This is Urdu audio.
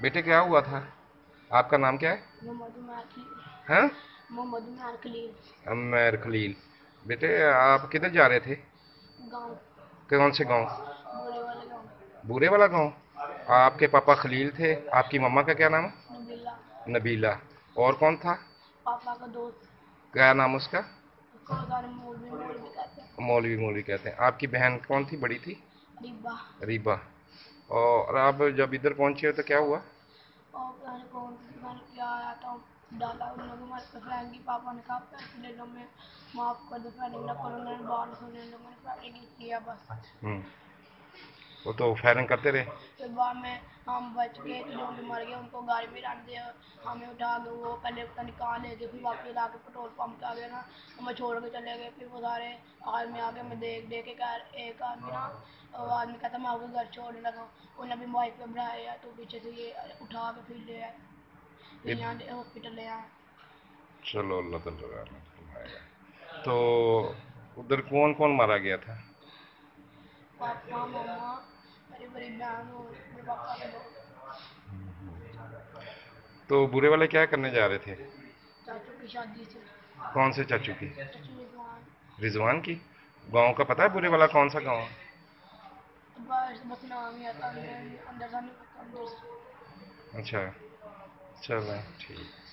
بیٹے کیا ہوا تھا؟ آپ کا نام کیا ہے؟ ہاں، عمیر خلیل۔ بیٹے آپ کدھر جا رہے تھے؟ گاؤں، کون سے گاؤں؟ بورے والے گاؤں، بورے والا گاؤں۔ آپ کے پاپا خلیل تھے، آپ کی مما کا کیا نام ہے؟ نبیلا، نبیلہ۔ اور کون تھا؟ پاپا کا دوست، کیا نام اس کا؟ اس کو بتانے مولوی کہتے ہیں، مولوی، مولوی کہتے ہیں۔ آپ کی بہن کون تھی، بڑی تھی؟ ریبا، ریبا۔ اور آپ جب ادھر پہنچے تو کیا ہوا؟ اور پتہ نہیں کون پتہ نہیں کیا آیا تھا، ڈالا ان لوگوں نے فرینکی، پاپا نے کہا پیسے لے لو، میں معاف کر دو، فائرنگ نہ کرو، انہوں نے بال سنے، ان لوگوں نے فائرنگ کیا بس۔ وہ تو فائرنگ کرتے رہے۔ پھر بعد میں ہم بچ گئے تو جو مر گئے ان کو گاڑی میں رکھ دیا، ہمیں اٹھا کے وہ پہلے پتہ نہیں کہاں لے گئے، پھر واپس لا کے پٹرول پمپ پہ آ گئے نا، ہمیں چھوڑ کے چلے گئے۔ پھر وہ سارے آدمی آ کے ہمیں دیکھ کے ایک آدمی نا، وہ آدمی کہتا میں آپ کو گھر چھوڑنے لگا، انہیں بھی بائک پہ بڑھایا تو پیچھے سے یہ اٹھا کے پھر لے آئے، پھر یہاں ہاسپٹل لے آئے۔ چلو اللہ تعالیٰ رحمت فرمائے گا۔ تو ادھر کون کون مارا گیا تھا؟ پاپا، ماما، میری بڑی بہن اور میرے پاپا کا دوست، تو برے والے کیا کرنے جا رہے تھے؟ چاچو کی شادی سے، کون سے چاچو کی؟ چاچو رضوان، رضوان کی؟ گاؤں کا پتہ ہے برے والا کون سا گاؤں ہے؟ بس نام ہی آتا، اندر سے نہیں پتا، اندر سے۔ اچھا، چلیں ٹھیک۔